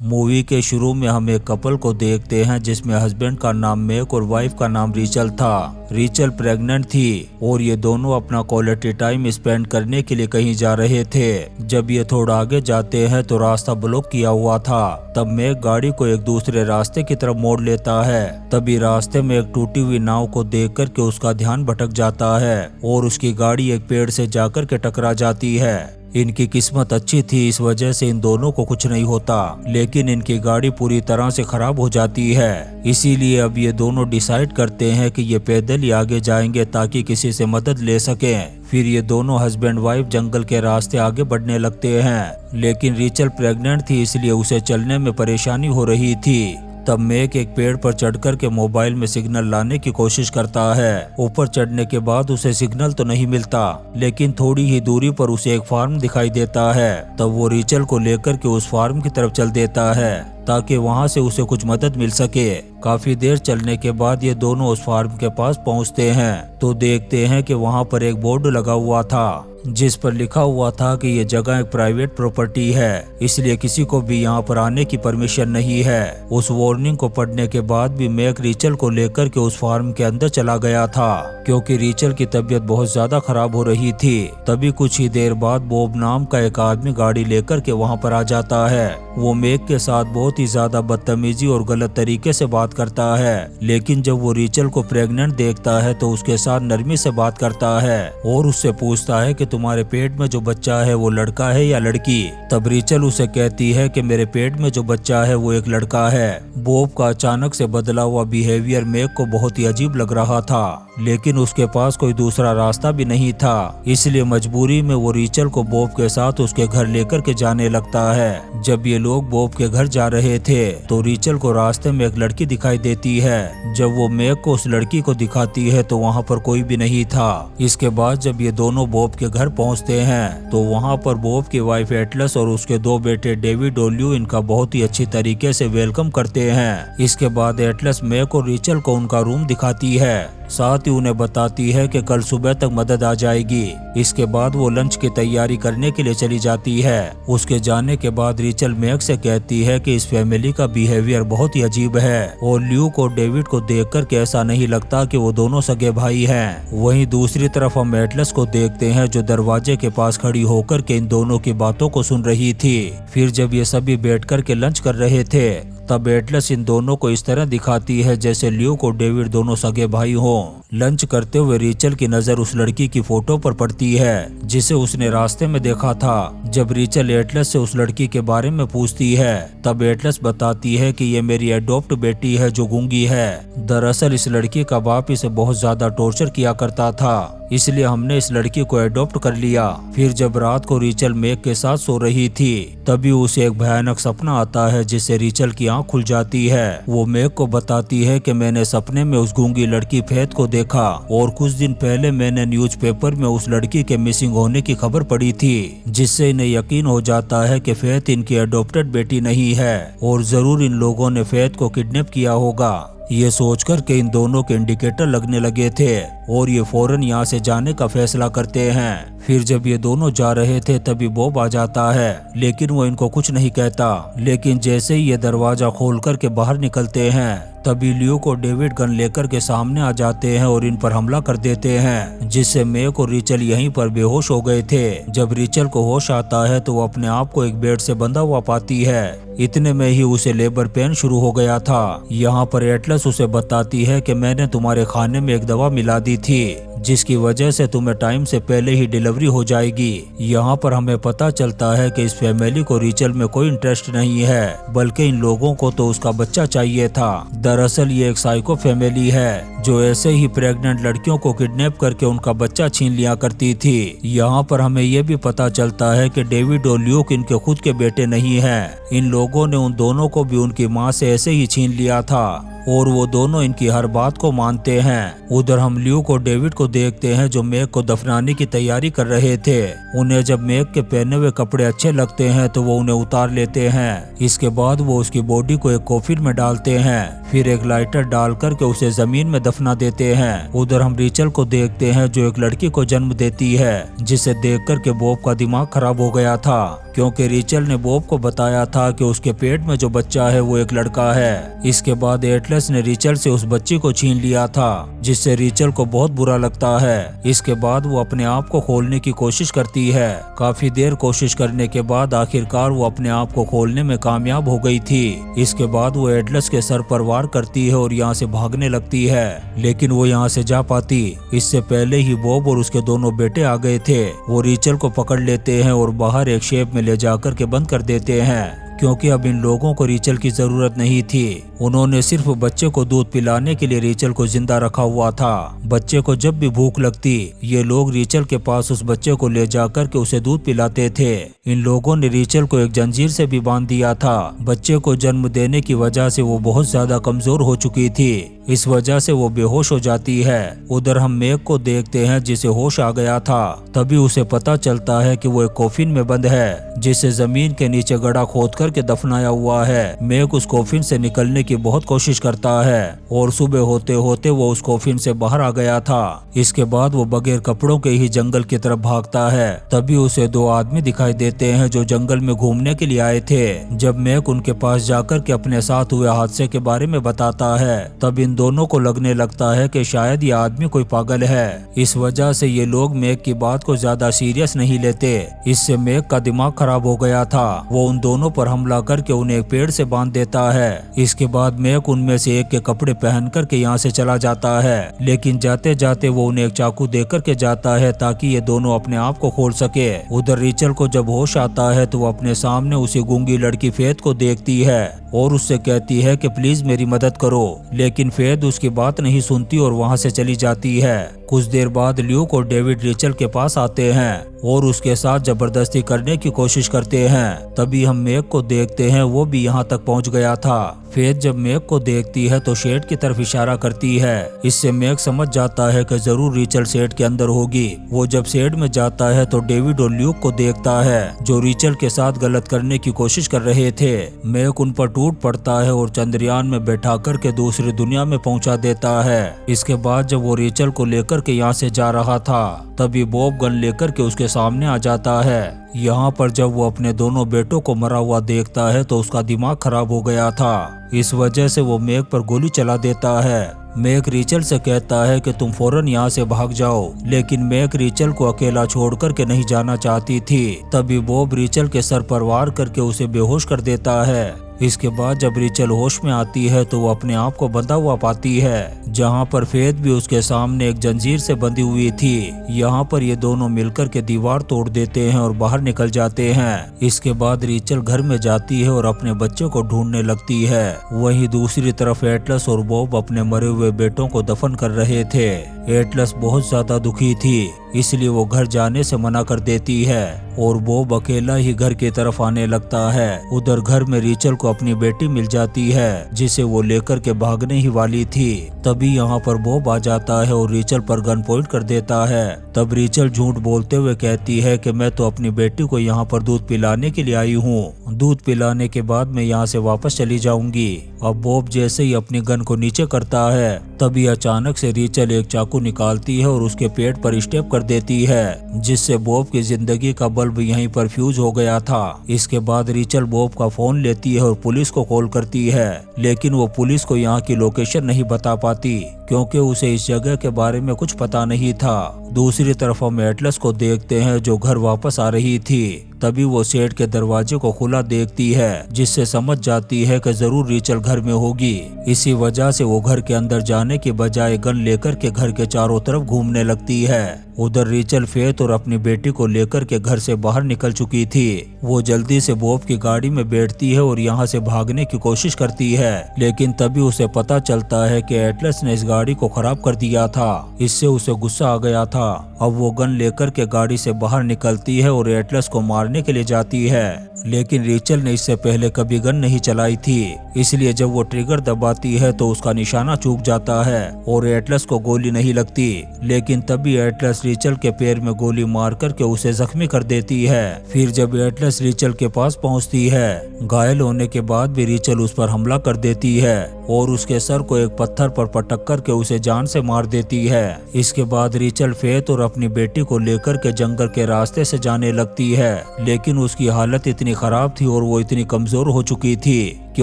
Movie के शुरू में हम एक कपल को देखते हैं जिसमें हस्बैंड का नाम मैक और वाइफ का नाम रिचल था। रिचल प्रेग्नेंट थी और ये दोनों अपना क्वालिटी टाइम स्पेंड करने के लिए कहीं जा रहे थे। जब ये थोड़ा आगे जाते हैं तो रास्ता ब्लॉक किया हुआ था। तब मैक गाड़ी को एक दूसरे रास्ते की तरफ मोड़ लेता है। तभी रास्ते में एक टूटी हुई नाव को देख कर के उसका ध्यान भटक जाता है और उसकी गाड़ी एक पेड़ से जाकर के टकरा जाती है। इनकी किस्मत अच्छी थी, इस वजह से इन दोनों को कुछ नहीं होता, लेकिन इनकी गाड़ी पूरी तरह से खराब हो जाती है। इसीलिए अब ये दोनों डिसाइड करते हैं कि ये पैदल ही आगे जाएंगे ताकि किसी से मदद ले सकें। फिर ये दोनों हस्बैंड वाइफ जंगल के रास्ते आगे बढ़ने लगते हैं, लेकिन रिचल प्रेग्नेंट थी इसलिए उसे चलने में परेशानी हो रही थी। तब मैक एक पेड़ पर चढ़कर के मोबाइल में सिग्नल लाने की कोशिश करता है। ऊपर चढ़ने के बाद उसे सिग्नल तो नहीं मिलता, लेकिन थोड़ी ही दूरी पर उसे एक फार्म दिखाई देता है। तब वो रिचल को लेकर के उस फार्म की तरफ चल देता है ताकि वहां से उसे कुछ मदद मिल सके। काफी देर चलने के बाद ये दोनों उस फार्म के पास पहुंचते हैं तो देखते हैं कि वहां पर एक बोर्ड लगा हुआ था जिस पर लिखा हुआ था कि ये जगह एक प्राइवेट प्रॉपर्टी है, इसलिए किसी को भी यहाँ पर आने की परमिशन नहीं है। उस वार्निंग को पढ़ने के बाद भी मैक रिचल को लेकर के उस फार्म के अंदर चला गया था क्योंकि रिचल की तबीयत बहुत ज्यादा खराब हो रही थी। तभी कुछ ही देर बाद बॉब नाम का एक आदमी गाड़ी लेकर के वहाँ पर आ जाता है। वो मैक के साथ बहुत ही ज्यादा बदतमीजी और गलत तरीके से बात करता है, लेकिन जब वो रिचल को प्रेग्नेंट देखता है तो उसके साथ नरमी से बात करता है और उससे पूछता है कि तुम्हारे पेट में जो बच्चा है वो लड़का है या लड़की। तब रिचल उसे कहती है कि मेरे पेट में जो बच्चा है वो एक लड़का है। बॉब का अचानक से बदला हुआ बिहेवियर मैक को बहुत ही अजीब लग रहा था, लेकिन उसके पास कोई दूसरा रास्ता भी नहीं था, इसलिए मजबूरी में वो रिचल को बॉब के साथ उसके घर लेकर के जाने लगता है। जब ये लोग बॉब के घर जा रहे थे तो रिचल को रास्ते में एक लड़की दिखाई देती है। जब वो मैक को उस लड़की को दिखाती है तो वहाँ पर कोई भी नहीं था। इसके बाद जब ये दोनों बॉब के घर पहुँचते हैं तो वहाँ पर बॉब की वाइफ एटलस और उसके दो बेटे डेविड और ल्यू इनका बहुत ही अच्छी तरीके से वेलकम करते हैं। इसके बाद एटलस मैक और रिचल को उनका रूम दिखाती है, साथ ही उन्हें बताती है कि कल सुबह तक मदद आ जाएगी। इसके बाद वो लंच की तैयारी करने के लिए चली जाती है। उसके जाने के बाद रिचल मैक से कहती है कि इस फैमिली का बिहेवियर बहुत ही अजीब है और ल्यूक और डेविड को देखकर के ऐसा नहीं लगता कि वो दोनों सगे भाई हैं। वहीं दूसरी तरफ हम एटलस को देखते हैं जो दरवाजे के पास खड़ी होकर के इन दोनों की बातों को सुन रही थी। फिर जब ये सभी बैठकर के लंच कर रहे थे तब एटलस इन दोनों को इस तरह दिखाती है जैसे ल्यूक और डेविड दोनों सगे भाई हों। लंच करते हुए रिचल की नजर उस लड़की की फोटो पर पड़ती है जिसे उसने रास्ते में देखा था। जब रिचल एटलस से उस लड़की के बारे में पूछती है तब एटलस बताती है कि ये मेरी एडॉप्ट बेटी है जो गूंगी है। दरअसल इस लड़की का बाप इसे बहुत ज्यादा टॉर्चर किया करता था, इसलिए हमने इस लड़की को एडॉप्ट कर लिया। फिर जब रात को रिचल मैक के साथ सो रही थी तभी उसे एक भयानक सपना आता है जिससे रिचल की आंख खुल जाती है। वो मैक को बताती है कि मैंने सपने में उस गूंगी लड़की फैथ को देखा और कुछ दिन पहले मैंने न्यूज़पेपर में उस लड़की के मिसिंग होने की खबर पढ़ी थी, जिससे इन्हें यकीन हो जाता है कि फैथ इनकी एडॉप्टेड बेटी नहीं है और जरूर इन लोगों ने फैथ को किडनैप किया होगा। ये सोचकर के इन दोनों के इंडिकेटर लगने लगे थे और ये फौरन यहाँ से जाने का फैसला करते हैं। फिर जब ये दोनों जा रहे थे तभी बॉब आ जाता है, लेकिन वो इनको कुछ नहीं कहता। लेकिन जैसे ही ये दरवाजा खोल कर के बाहर निकलते हैं तभी ल्यूक और डेविड गन लेकर के सामने आ जाते हैं और इन पर हमला कर देते हैं, जिससे मैक और रिचल यहीं पर बेहोश हो गए थे। जब रिचल को होश आता है तो वो अपने आप को एक बेड से बंधा हुआ पाती है। इतने में ही उसे लेबर पेन शुरू हो गया था। यहाँ पर एटलस उसे बताती है कि मैंने तुम्हारे खाने में एक दवा मिला दी थी जिसकी वजह से तुम्हें टाइम से पहले ही डिलीवरी हो जाएगी। यहाँ पर हमें पता चलता है कि इस फैमिली को रिचल में कोई इंटरेस्ट नहीं है, बल्कि इन लोगों को तो उसका बच्चा चाहिए था। दरअसल ये एक साइको फैमिली है जो ऐसे ही प्रेग्नेंट लड़कियों को किडनैप करके उनका बच्चा छीन लिया करती थी। यहाँ पर हमें ये भी पता चलता है कि डेविड और ल्यूक इनके खुद के बेटे नहीं हैं। इन लोगों ने उन दोनों को भी उनकी माँ से ऐसे ही छीन लिया था और वो दोनों इनकी हर बात को मानते हैं। उधर हम ल्यूक और डेविड को देखते हैं जो मैक को दफनाने की तैयारी कर रहे थे। उन्हें जब मैक के पहने हुए कपड़े अच्छे लगते हैं तो वो उन्हें उतार लेते हैं। इसके बाद वो उसकी बॉडी को एक कॉफिन में डालते हैं, फिर एक लाइटर डाल करके उसे जमीन में दफना देते हैं। उधर हम रिचल को देखते हैं जो एक लड़की को जन्म देती है, जिसे देख कर के बॉब का दिमाग खराब हो गया था, क्योंकि रिचल ने बॉब को बताया था कि उसके पेट में जो बच्चा है वो एक लड़का है। इसके बाद एटलस ने रिचल से उस बच्ची को छीन लिया था, जिससे रिचल को बहुत बुरा लगता है। इसके बाद वो अपने आप को खोलने की कोशिश करती है। काफी देर कोशिश करने के बाद आखिरकार वो अपने आप को खोलने में कामयाब हो गई थी। इसके बाद वो एटलस के सर पर वार करती है और यहाँ से भागने लगती है, लेकिन वो यहाँ से जा पाती इससे पहले ही बॉब और उसके दोनों बेटे आ गए थे। वो रिचल को पकड़ लेते हैं और बाहर एक शेप में ले जाकर के बंद कर देते हैं, क्योंकि अब इन लोगों को रिचल की जरूरत नहीं थी। उन्होंने सिर्फ बच्चे को दूध पिलाने के लिए रिचल को जिंदा रखा हुआ था। बच्चे को जब भी भूख लगती ये लोग रिचल के पास उस बच्चे को ले जाकर के उसे दूध पिलाते थे। इन लोगों ने रिचल को एक जंजीर से भी बांध दिया था। बच्चे को जन्म देने की वजह से वो बहुत ज्यादा कमजोर हो चुकी थी, इस वजह से वो बेहोश हो जाती है। उधर हम मेग को देखते हैं जिसे होश आ गया था। तभी उसे पता चलता है कि वो एक कॉफिन में बंद है, जिसे जमीन के नीचे गड्ढा खोद करके दफनाया हुआ है। मेग उस कॉफिन से निकलने की बहुत कोशिश करता है और सुबह होते होते वो उस कॉफिन से बाहर आ गया था। इसके बाद वो बगैर कपड़ों के ही जंगल की तरफ भागता है। तभी उसे दो आदमी दिखाई देते हैं जो जंगल में घूमने के लिए आए थे। जब मेग उनके पास जाकर के अपने साथ हुए हादसे के बारे में बताता है, तब इन दोनों को लगने लगता है कि शायद ये आदमी कोई पागल है। इस वजह से ये लोग मेग की बात को ज्यादा सीरियस नहीं लेते। इससे मेग का दिमाग खराब हो गया था। वो उन दोनों पर हमला करके उन्हें एक पेड़ से बांध देता है। इसके बाद मेग उनमें से एक के कपड़े पहन करके यहाँ से चला जाता है, लेकिन जाते जाते वो उन्हें एक चाकू दे करके जाता है ताकि ये दोनों अपने आप को खोल सके। उधर रिचल को जब होश आता है तो वो अपने सामने उसी गूंगी लड़की फेथ को देखती है और उससे कहती है कि प्लीज मेरी मदद करो, लेकिन फेथ उसकी बात नहीं सुनती और वहाँ से चली जाती है। कुछ देर बाद ल्यूक और डेविड रिचल के पास आते हैं और उसके साथ जबरदस्ती करने की कोशिश करते हैं। तभी हम मेग को देखते हैं, वो भी यहाँ तक पहुँच गया था। फेथ जब मेग को देखती है तो शेड की तरफ इशारा करती है। इससे मेग समझ जाता है कि जरूर रिचल शेड के अंदर होगी। वो जब शेड में जाता है तो डेविड और ल्यूक को देखता है जो रिचल के साथ गलत करने की कोशिश कर रहे थे। मेग उन पर टूट पड़ता है और चंद्रयान में बैठा करके दूसरी दुनिया में पहुंचा देता है। इसके बाद जब वो रिचल को लेकर के यहाँ से जा रहा था, तभी बॉब गन लेकर के उसके सामने आ जाता है। यहाँ पर जब वो अपने दोनों बेटों को मरा हुआ देखता है तो उसका दिमाग खराब हो गया था। इस वजह से वो मेग पर गोली चला देता है। मेग रिचल से कहता है कि तुम फौरन यहाँ से भाग जाओ, लेकिन मेग रिचल को अकेला छोड़ करके नहीं जाना चाहती थी। तभी बॉब रिचल के सर पर वार करके उसे बेहोश कर देता है। इसके बाद जब रिचल होश में आती है तो वो अपने आप को बंधा हुआ पाती है, जहाँ पर फेथ भी उसके सामने एक जंजीर से बंधी हुई थी। यहाँ पर ये दोनों मिलकर के दीवार तोड़ देते हैं और बाहर निकल जाते हैं। इसके बाद रिचल घर में जाती है और अपने बच्चे को ढूंढने लगती है। वहीं दूसरी तरफ एटलस और बॉब अपने मरे हुए बेटों को दफन कर रहे थे। एटलस बहुत ज्यादा दुखी थी, इसलिए वो घर जाने से मना कर देती है और बॉब अकेला ही घर की तरफ आने लगता है। उधर घर में रिचल को अपनी बेटी मिल जाती है, जिसे वो लेकर के भागने ही वाली थी। तभी यहाँ पर बॉब आ जाता है और रिचल पर गन पॉइंट कर देता है। तब रिचल झूठ बोलते हुए कहती है कि मैं तो अपनी बेटी को यहाँ पर दूध पिलाने के लिए आई हूँ। दूध पिलाने के बाद मैं यहाँ से वापस चली जाऊंगी। अब बॉब जैसे ही अपनी गन को नीचे करता है, तभी अचानक से रिचल एक चाकू निकालती है और उसके पेट पर स्टेप कर देती है, जिससे बॉब की जिंदगी का बल्ब यहीं पर फ्यूज हो गया था। इसके बाद रिचल बॉब का फोन लेती है और पुलिस को कॉल करती है, लेकिन वो पुलिस को यहाँ की लोकेशन नहीं बता पाती क्योंकि उसे इस जगह के बारे में कुछ पता नहीं था। दूसरी तरफ हम एटलस को देखते हैं जो घर वापस आ रही थी। तभी वो शेड के दरवाजे को खुला देखती है, जिससे समझ जाती है कि जरूर रिचल घर में होगी। इसी वजह से वो घर के अंदर जाने के बजाय गन लेकर के घर के चारों तरफ घूमने लगती है। उधर रिचल फेथ और अपनी बेटी को लेकर के घर से बाहर निकल चुकी थी। वो जल्दी से बॉब की गाड़ी में बैठती है और यहाँ से भागने की कोशिश करती है, लेकिन तभी उसे पता चलता है कि एटलस ने इस गाड़ी को खराब कर दिया था। इससे उसे गुस्सा आ गया था। अब वो गन लेकर के गाड़ी से बाहर निकलती है और एटलस को मारने के लिए जाती है। लेकिन रीचल ने इससे पहले कभी गन नहीं चलाई थी, इसलिए जब वो ट्रिगर दबाती है तो उसका निशाना चूक जाता है और एटलस को गोली नहीं लगती। लेकिन तभी एटलस रीचल के पैर में गोली मार करके उसे जख्मी कर देती है। फिर जब एटलस रीचल के पास पहुंचती है, घायल होने के बाद भी रीचल उस पर हमला कर देती है और उसके सर को एक पत्थर पर पटक करके उसे जान से मार देती है। इसके बाद रीचल फेथ और अपनी बेटी को लेकर के जंगल के रास्ते से जाने लगती है, लेकिन उसकी हालत इतनी खराब थी और वो इतनी कमजोर हो चुकी थी कि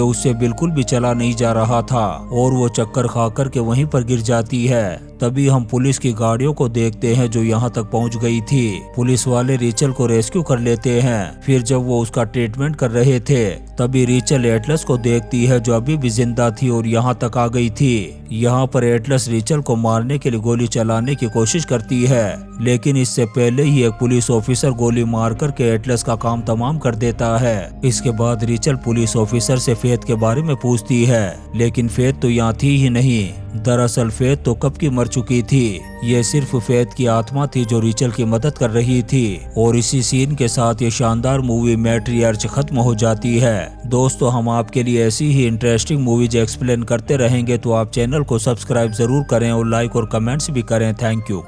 उससे बिल्कुल भी चला नहीं जा रहा था और वो चक्कर खा कर के वहीं पर गिर जाती है। तभी हम पुलिस की गाड़ियों को देखते हैं जो यहाँ तक पहुँच गई थी। पुलिस वाले रीचल को रेस्क्यू कर लेते हैं। फिर जब वो उसका ट्रीटमेंट कर रहे थे तभी रीचल एटलस को देखती है जो अभी भी जिंदा थी और यहाँ तक आ गई थी। यहाँ पर एटलस रीचल को मारने के लिए गोली चलाने की कोशिश करती है, लेकिन इससे पहले ही एक पुलिस ऑफिसर गोली मार करके एटलस का काम तमाम कर देता है। इसके बाद रीचल पुलिस ऑफिसर से फेथ के बारे में पूछती है, लेकिन फेथ तो यहाँ थी ही नहीं। दरअसल फेथ तो कब की मर चुकी थी। ये सिर्फ फेथ की आत्मा थी जो रीचल की मदद कर रही थी। और इसी सीन के साथ ये शानदार मूवी मैट्रियार्च खत्म हो जाती है। दोस्तों, हम आपके लिए ऐसी ही इंटरेस्टिंग मूवीज एक्सप्लेन करते रहेंगे, तो आप चैनल को सब्सक्राइब जरूर करें और लाइक और कमेंट्स भी करें। Thank you.